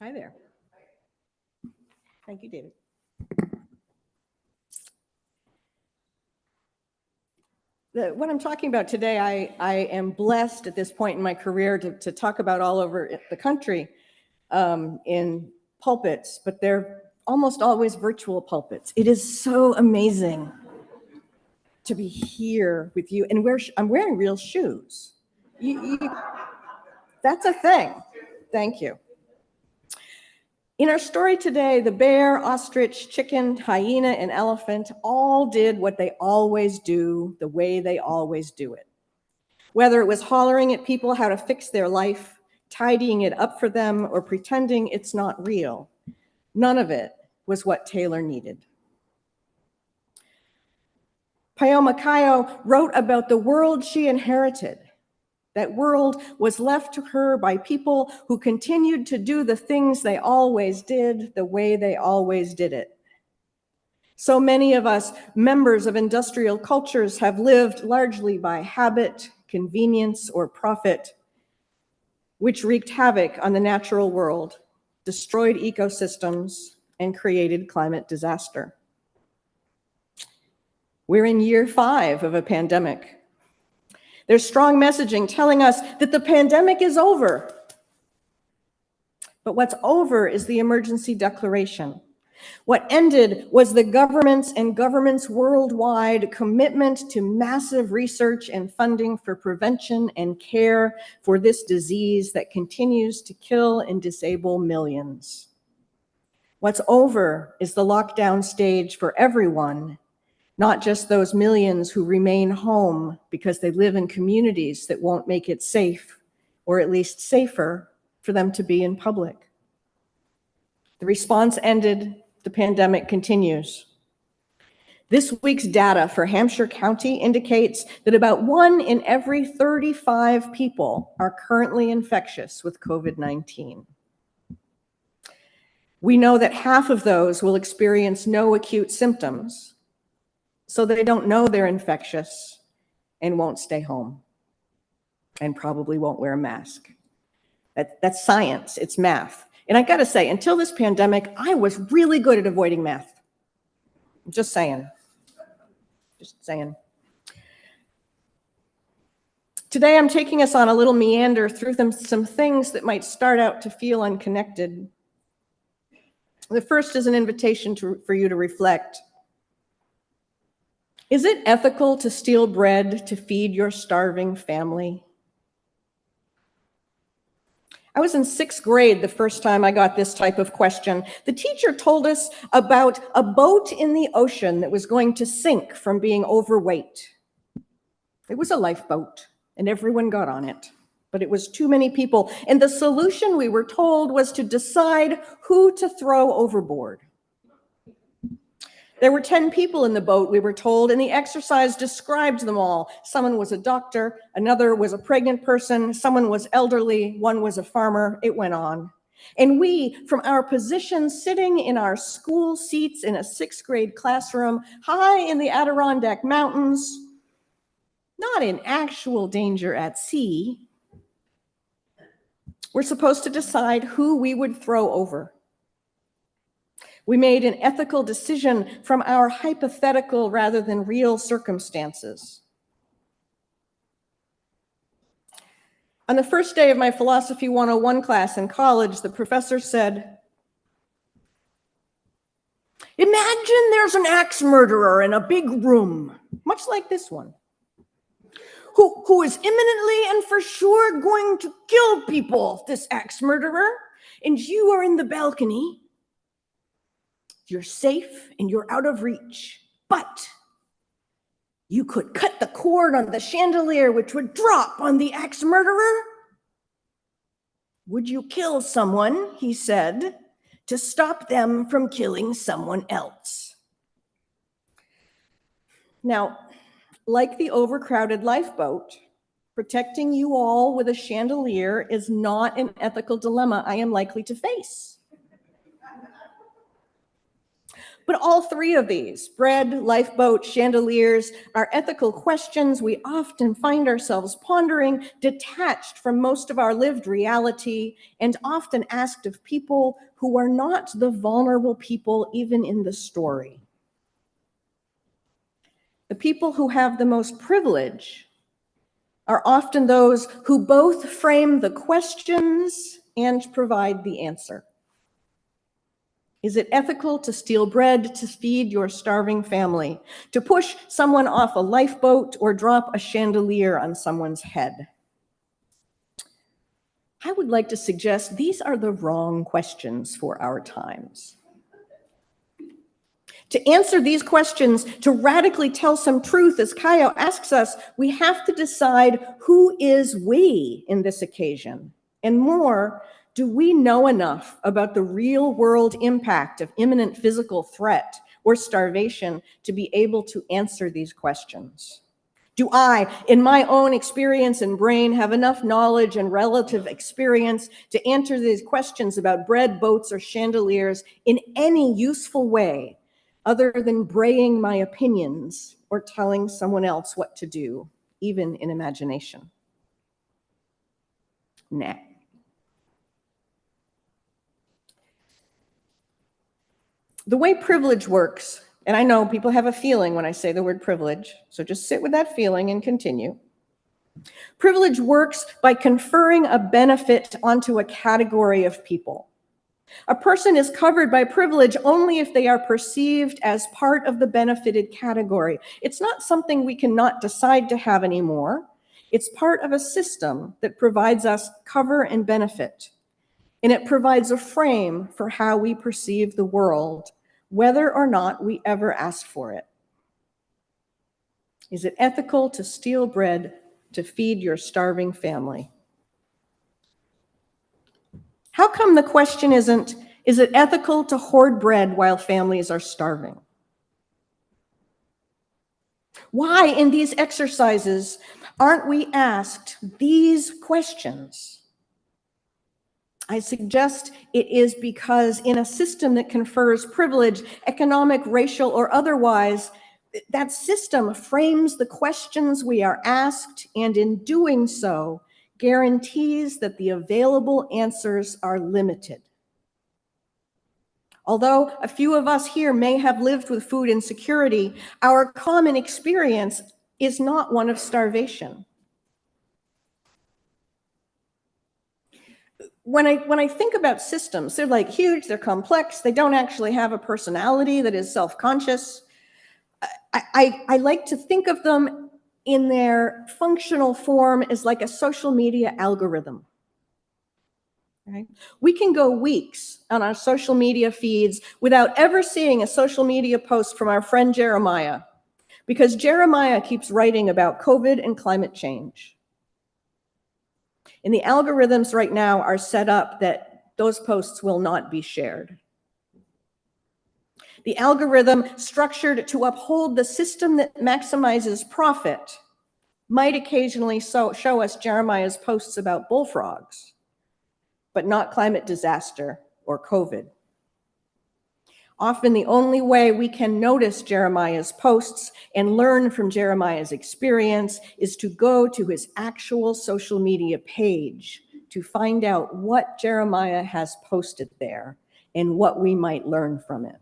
Hi there. Thank you, David. What I'm talking about today, I am blessed at this point in my career to talk about all over the country in pulpits, but they're almost always virtual pulpits. It is so amazing to be here with you, and I'm wearing real shoes. That's a thing. Thank you. In our story today, the bear, ostrich, chicken, hyena, and elephant all did what they always do, the way they always do it. Whether it was hollering at people how to fix their life, tidying it up for them, or pretending it's not real, none of it was what Taylor needed. Paloma Cayo wrote about the world she inherited. That world was left to her by people who continued to do the things they always did, the way they always did it. So many of us, members of industrial cultures, have lived largely by habit, convenience, or profit, which wreaked havoc on the natural world, destroyed ecosystems, and created climate disaster. We're in year 5 of a pandemic. There's strong messaging telling us that the pandemic is over. But what's over is the emergency declaration. What ended was the government's worldwide commitment to massive research and funding for prevention and care for this disease that continues to kill and disable millions. What's over is the lockdown stage for everyone, not just those millions who remain home because they live in communities that won't make it safe, or at least safer, for them to be in public. The response ended, the pandemic continues. This week's data for Hampshire County indicates that about 1 in every 35 people are currently infectious with COVID-19. We know that half of those will experience no acute symptoms, so they don't know they're infectious and won't stay home and probably won't wear a mask. That's science, it's math. And I gotta say, until this pandemic, I was really good at avoiding math. Just saying. Just saying. Today, I'm taking us on a little meander through some things that might start out to feel unconnected. The first is an invitation for you to reflect. Is it ethical to steal bread to feed your starving family? I was in 6th grade the first time I got this type of question. The teacher told us about a boat in the ocean that was going to sink from being overweight. It was a lifeboat, and everyone got on it, but it was too many people. And the solution, we were told, was to decide who to throw overboard. There were 10 people in the boat, we were told, and the exercise described them all. Someone was a doctor, another was a pregnant person, someone was elderly, one was a farmer. It went on. And we, from our position sitting in our school seats in a 6th grade classroom, high in the Adirondack Mountains, not in actual danger at sea, we're supposed to decide who we would throw over. We made an ethical decision from our hypothetical rather than real circumstances. On the first day of my Philosophy 101 class in college, the professor said, "Imagine there's an axe murderer in a big room, much like this one, who is imminently and for sure going to kill people, this axe murderer, and you are in the balcony. You're safe and you're out of reach, but you could cut the cord on the chandelier, which would drop on the axe murderer. Would you kill someone," he said, "to stop them from killing someone else?" Now, like the overcrowded lifeboat, protecting you all with a chandelier is not an ethical dilemma I am likely to face. But all three of these, bread, lifeboat, chandeliers, are ethical questions we often find ourselves pondering, detached from most of our lived reality, and often asked of people who are not the vulnerable people even in the story. The people who have the most privilege are often those who both frame the questions and provide the answer. Is it ethical to steal bread to feed your starving family, to push someone off a lifeboat, or drop a chandelier on someone's head? I would like to suggest these are the wrong questions for our times. To answer these questions, to radically tell some truth, as Kaio asks us, we have to decide who is we in this occasion, and more, do we know enough about the real world impact of imminent physical threat or starvation to be able to answer these questions? Do I, in my own experience and brain, have enough knowledge and relative experience to answer these questions about bread, boats, or chandeliers in any useful way other than braying my opinions or telling someone else what to do, even in imagination? Nah. The way privilege works, and I know people have a feeling when I say the word privilege, so just sit with that feeling and continue. Privilege works by conferring a benefit onto a category of people. A person is covered by privilege only if they are perceived as part of the benefited category. It's not something we cannot decide to have anymore. It's part of a system that provides us cover and benefit. And it provides a frame for how we perceive the world, whether or not we ever asked for it. Is it ethical to steal bread to feed your starving family? How come the question isn't, is it ethical to hoard bread while families are starving? Why in these exercises aren't we asked these questions? I suggest it is because in a system that confers privilege, economic, racial, or otherwise, that system frames the questions we are asked, and in doing so, guarantees that the available answers are limited. Although a few of us here may have lived with food insecurity, our common experience is not one of starvation. When I think about systems, they're like huge, they're complex, they don't actually have a personality that is self-conscious. I like to think of them in their functional form as like a social media algorithm. Right? We can go weeks on our social media feeds without ever seeing a social media post from our friend Jeremiah, because Jeremiah keeps writing about COVID and climate change. And the algorithms right now are set up that those posts will not be shared. The algorithm structured to uphold the system that maximizes profit might occasionally show us Jeremiah's posts about bullfrogs, but not climate disaster or COVID. Often the only way we can notice Jeremiah's posts and learn from Jeremiah's experience is to go to his actual social media page to find out what Jeremiah has posted there and what we might learn from it.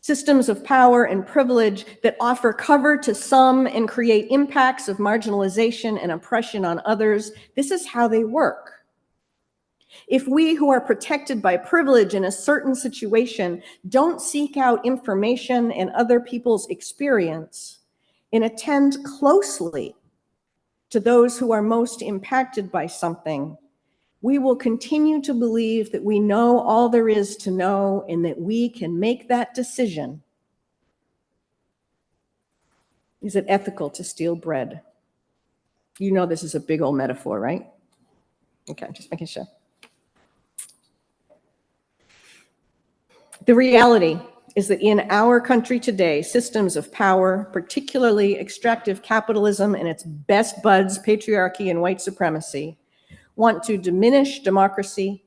Systems of power and privilege that offer cover to some and create impacts of marginalization and oppression on others, this is how they work. If we who are protected by privilege in a certain situation don't seek out information and other people's experience and attend closely to those who are most impacted by something, we will continue to believe that we know all there is to know and that we can make that decision. Is it ethical to steal bread? You know this is a big old metaphor, right? Okay, just making sure. The reality is that in our country today, systems of power, particularly extractive capitalism and its best buds, patriarchy and white supremacy, want to diminish democracy,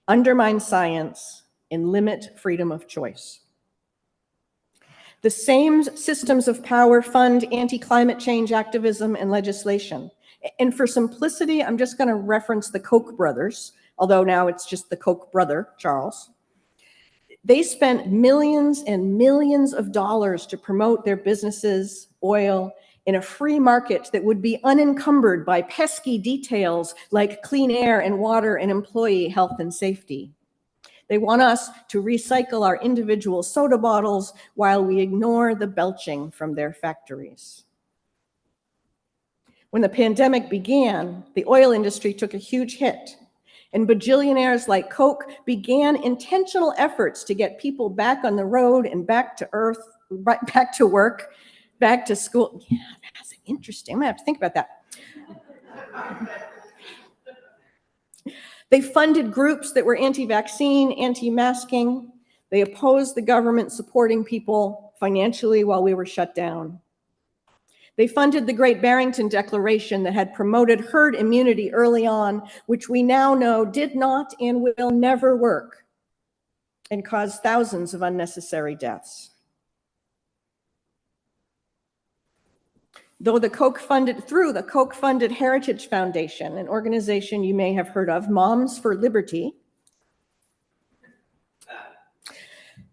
undermine science, and limit freedom of choice. The same systems of power fund anti-climate change activism and legislation. And for simplicity, I'm just going to reference the Koch brothers, although now it's just the Koch brother, Charles. They spent millions and millions of dollars to promote their businesses, oil, in a free market that would be unencumbered by pesky details like clean air and water and employee health and safety. They want us to recycle our individual soda bottles while we ignore the belching from their factories. When the pandemic began, the oil industry took a huge hit. And bajillionaires like Koch began intentional efforts to get people back on the road and back to earth, back to work, back to school. Yeah, that's interesting. I'm gonna have to think about that. They funded groups that were anti-vaccine, anti-masking. They opposed the government supporting people financially while we were shut down. They funded the Great Barrington Declaration that had promoted herd immunity early on, which we now know did not and will never work, and caused thousands of unnecessary deaths. Through the Koch-funded Heritage Foundation, an organization you may have heard of, Moms for Liberty,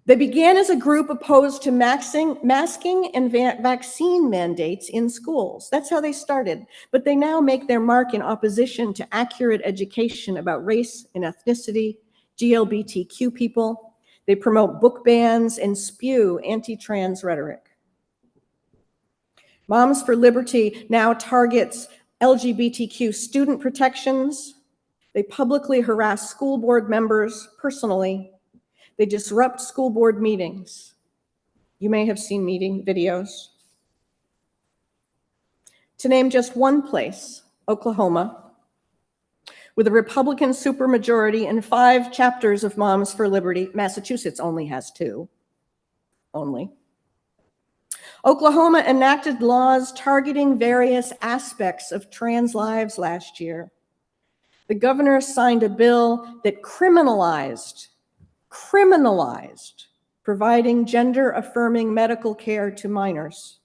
they began as a group opposed to masking and vaccine mandates in schools. That's how they started. But they now make their mark in opposition to accurate education about race and ethnicity, GLBTQ people. They promote book bans and spew anti-trans rhetoric. Moms for Liberty now targets LGBTQ student protections. They publicly harass school board members personally. They disrupt school board meetings. You may have seen meeting videos. To name just one place, Oklahoma, With a Republican supermajority and 5 chapters of Moms for Liberty, Massachusetts only has 2. Only. Oklahoma enacted laws targeting various aspects of trans lives last year. The governor signed a bill that criminalized providing gender-affirming medical care to minors,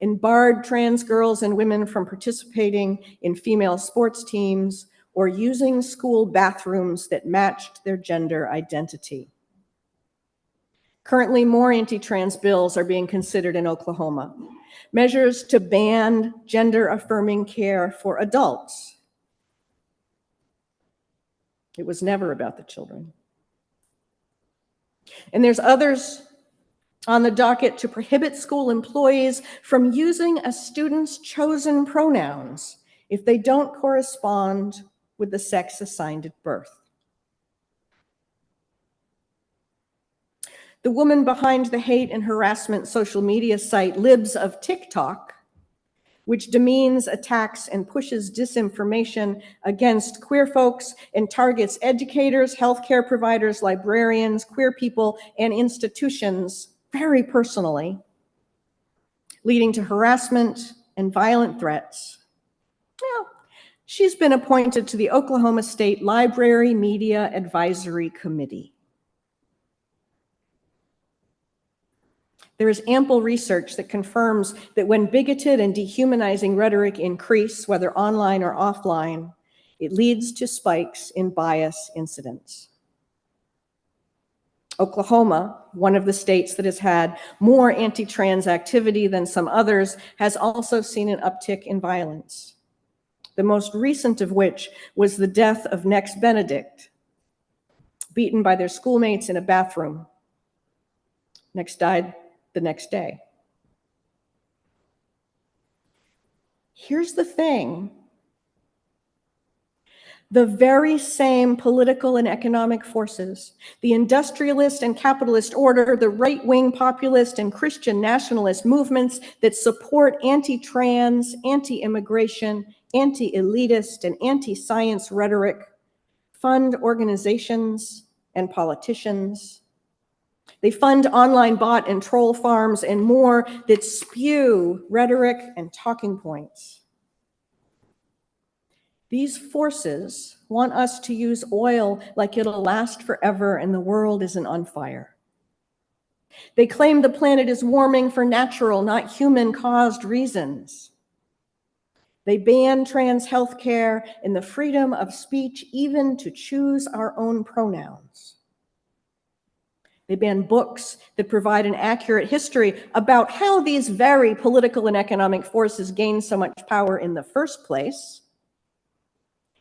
and barred trans girls and women from participating in female sports teams or using school bathrooms that matched their gender identity. Currently, more anti-trans bills are being considered in Oklahoma. Measures to ban gender-affirming care for adults. It was never about the children. And there's others on the docket to prohibit school employees from using a student's chosen pronouns if they don't correspond with the sex assigned at birth. The woman behind the hate and harassment social media site Libs of TikTok, which demeans, attacks, and pushes disinformation against queer folks and targets educators, healthcare providers, librarians, queer people, and institutions very personally, leading to harassment and violent threats. Well, she's been appointed to the Oklahoma State Library Media Advisory Committee. There is ample research that confirms that when bigoted and dehumanizing rhetoric increase, whether online or offline, it leads to spikes in bias incidents. Oklahoma, one of the states that has had more anti-trans activity than some others, has also seen an uptick in violence. The most recent of which was the death of Nex Benedict, beaten by their schoolmates in a bathroom. Nex died the next day. Here's the thing. The very same political and economic forces, the industrialist and capitalist order, the right-wing populist and Christian nationalist movements that support anti-trans, anti-immigration, anti-elitist, and anti-science rhetoric, fund organizations and politicians. They fund online bot and troll farms and more that spew rhetoric and talking points. These forces want us to use oil like it'll last forever and the world isn't on fire. They claim the planet is warming for natural, not human-caused reasons. They ban trans health care and the freedom of speech, even to choose our own pronouns. They ban books that provide an accurate history about how these very political and economic forces gain so much power in the first place.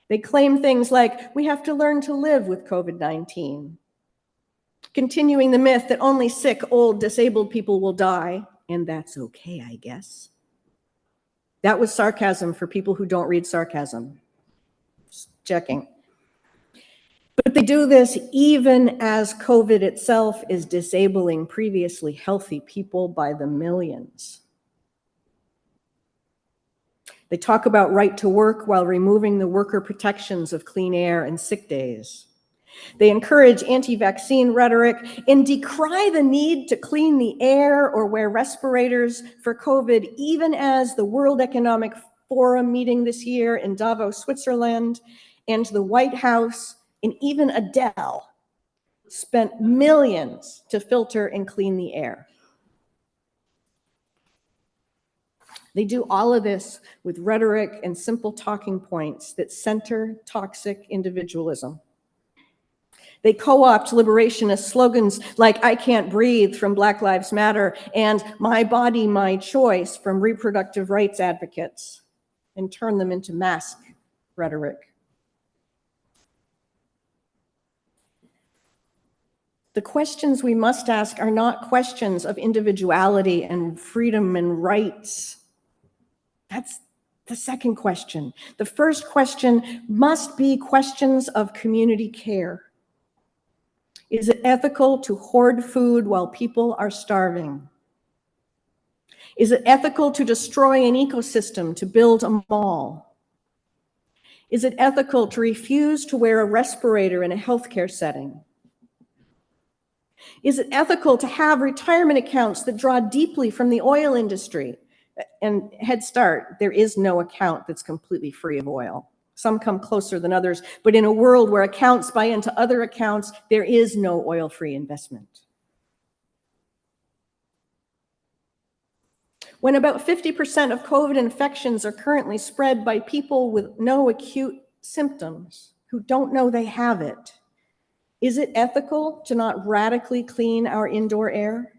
They claim things like, we have to learn to live with COVID-19, continuing the myth that only sick, old, disabled people will die, and that's okay, I guess. That was sarcasm for people who don't read sarcasm. Just checking. But they do this even as COVID itself is disabling previously healthy people by the millions. They talk about right to work while removing the worker protections of clean air and sick days. They encourage anti-vaccine rhetoric and decry the need to clean the air or wear respirators for COVID, even as the World Economic Forum meeting this year in Davos, Switzerland, and the White House, and even Adele spent millions to filter and clean the air. They do all of this with rhetoric and simple talking points that center toxic individualism. They co-opt liberationist slogans like "I can't breathe" from Black Lives Matter and "My body, my choice" from reproductive rights advocates and turn them into mask rhetoric. The questions we must ask are not questions of individuality and freedom and rights. That's the second question. The first question must be questions of community care. Is it ethical to hoard food while people are starving? Is it ethical to destroy an ecosystem to build a mall? Is it ethical to refuse to wear a respirator in a healthcare setting? Is it ethical to have retirement accounts that draw deeply from the oil industry? And Head Start, there is no account that's completely free of oil. Some come closer than others, but in a world where accounts buy into other accounts, there is no oil-free investment. When about 50% of COVID infections are currently spread by people with no acute symptoms who don't know they have it, is it ethical to not radically clean our indoor air?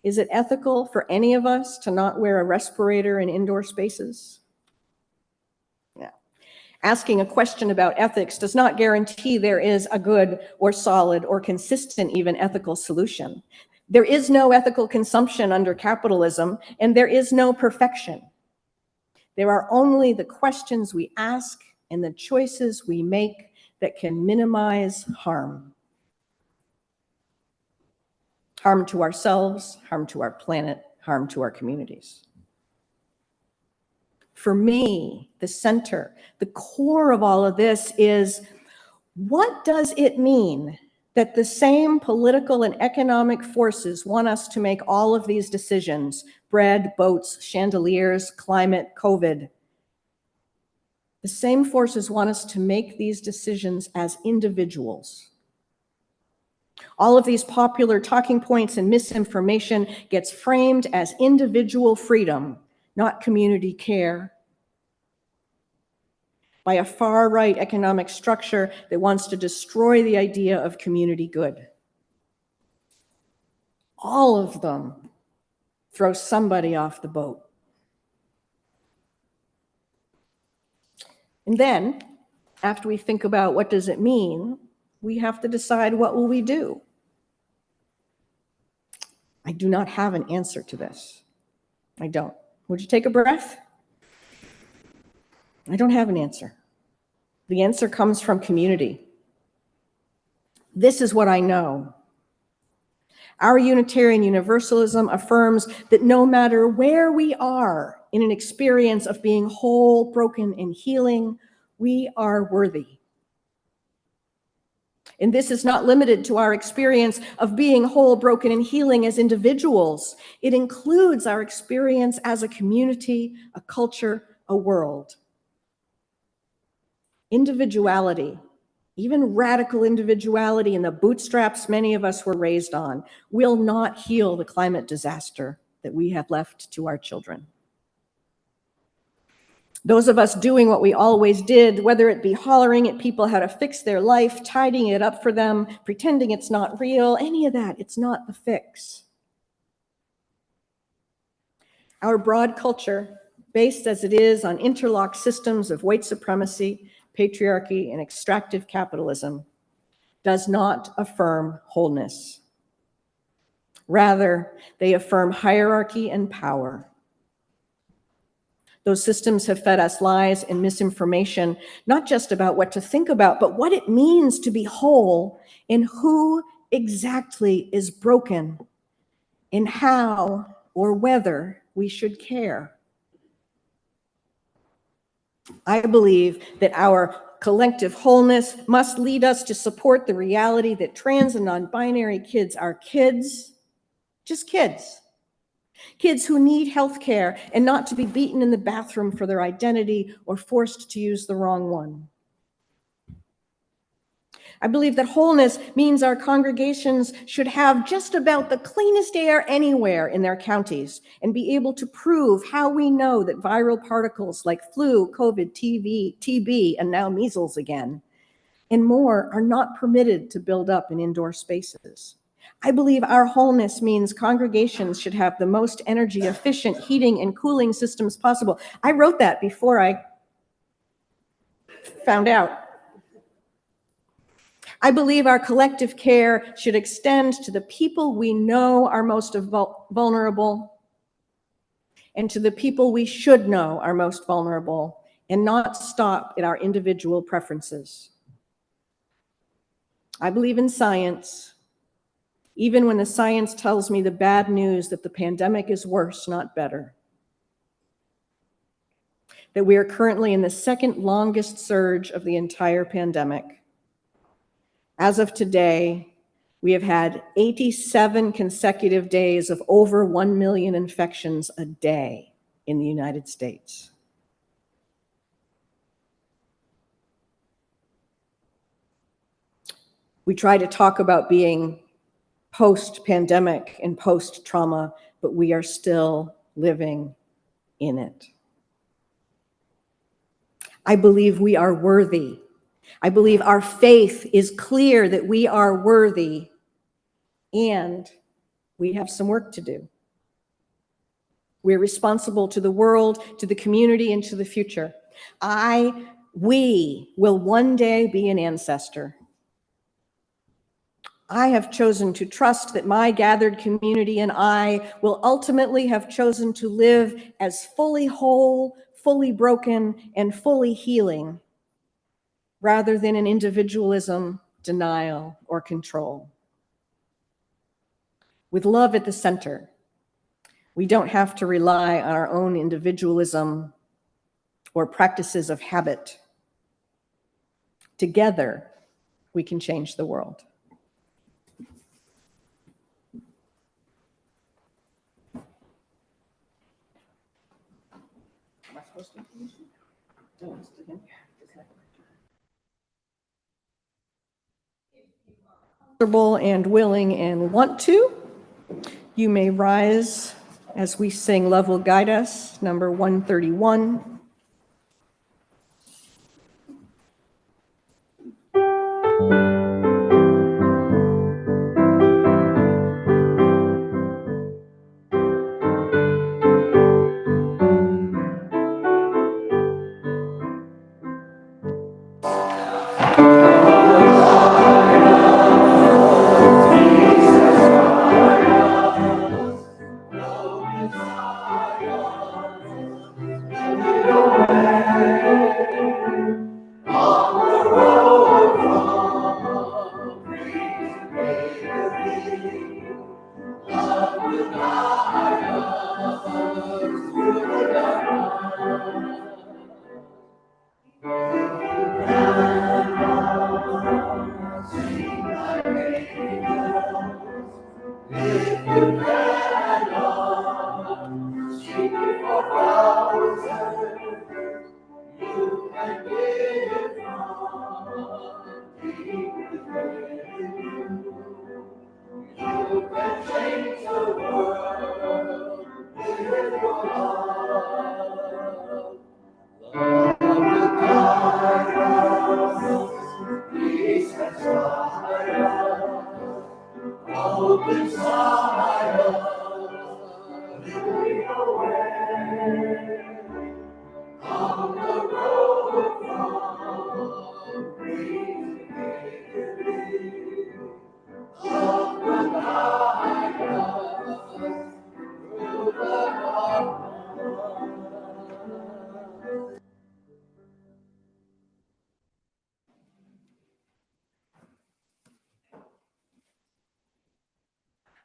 Is it ethical for any of us to not wear a respirator in indoor spaces? Yeah. Asking a question about ethics does not guarantee there is a good or solid or consistent even ethical solution. There is no ethical consumption under capitalism, and there is no perfection. There are only the questions we ask and the choices we make that can minimize harm. Harm to ourselves, harm to our planet, harm to our communities. For me, the center, the core of all of this is, what does it mean that the same political and economic forces want us to make all of these decisions, bread, boats, chandeliers, climate, COVID? The same forces want us to make these decisions as individuals. All of these popular talking points and misinformation gets framed as individual freedom, not community care, by a far-right economic structure that wants to destroy the idea of community good. All of them throw somebody off the boat. And then, after we think about what does it mean, we have to decide, what will we do? I do not have an answer to this. I don't. Would you take a breath? I don't have an answer. The answer comes from community. This is what I know. Our Unitarian Universalism affirms that no matter where we are in an experience of being whole, broken, and healing, we are worthy. And this is not limited to our experience of being whole, broken, and healing as individuals. It includes our experience as a community, a culture, a world. Individuality, even radical individuality in the bootstraps many of us were raised on, will not heal the climate disaster that we have left to our children. Those of us doing what we always did, whether it be hollering at people how to fix their life, tidying it up for them, pretending it's not real, any of that, it's not the fix. Our broad culture, based as it is on interlocked systems of white supremacy, patriarchy, and extractive capitalism, does not affirm wholeness. Rather, they affirm hierarchy and power. Those systems have fed us lies and misinformation, not just about what to think about, but what it means to be whole and who exactly is broken and how or whether we should care. I believe that our collective wholeness must lead us to support the reality that trans and non-binary kids are kids, just kids. Kids who need health care and not to be beaten in the bathroom for their identity or forced to use the wrong one. I believe that wholeness means our congregations should have just about the cleanest air anywhere in their counties and be able to prove how we know that viral particles like flu, COVID, TB, and now measles again, and more are not permitted to build up in indoor spaces. I believe our wholeness means congregations should have the most energy efficient heating and cooling systems possible. I wrote that before I found out. I believe our collective care should extend to the people we know are most vulnerable and to the people we should know are most vulnerable, and not stop at our individual preferences. I believe in science, even when the science tells me the bad news that the pandemic is worse, not better. that we are currently in the second longest surge of the entire pandemic. As of today, we have had 87 consecutive days of over 1 million infections a day in the United States. We try to talk about being post-pandemic and post-trauma, but we are still living in it. I believe we are worthy. I believe our faith is clear that we are worthy, and we have some work to do. We're responsible to the world, to the community, and to the future. We will one day be an ancestor. I have chosen to trust that my gathered community and I will ultimately have chosen to live as fully whole, fully broken, and fully healing, rather than in individualism, denial, or control. With love at the center, we don't have to rely on our own individualism or practices of habit. Together, we can change the world. Comfortable and willing and want to, you may rise as we sing Love Will Guide Us, number 131.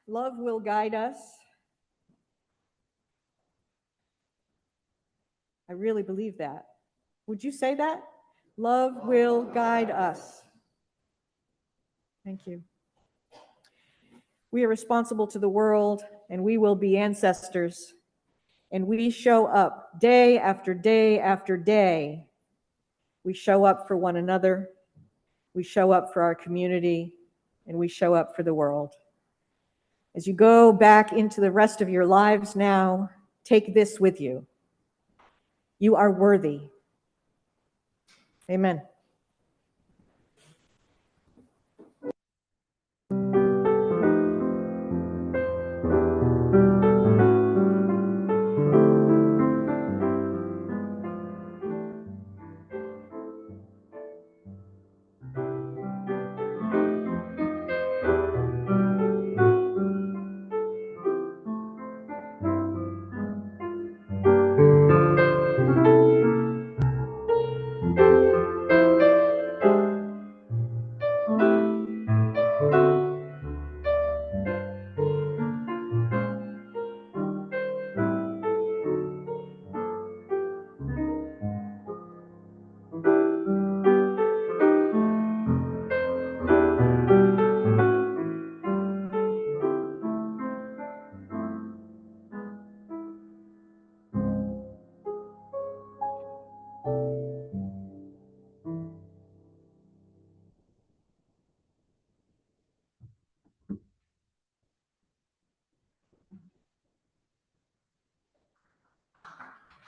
Love will guide us. I really believe that. Would you say that? Love will guide us. Thank you. We are responsible to the world, and we will be ancestors. And we show up day after day after day. We show up for one another. We show up for our community, and we show up for the world. As you go back into the rest of your lives now, take this with you. You are worthy. Amen.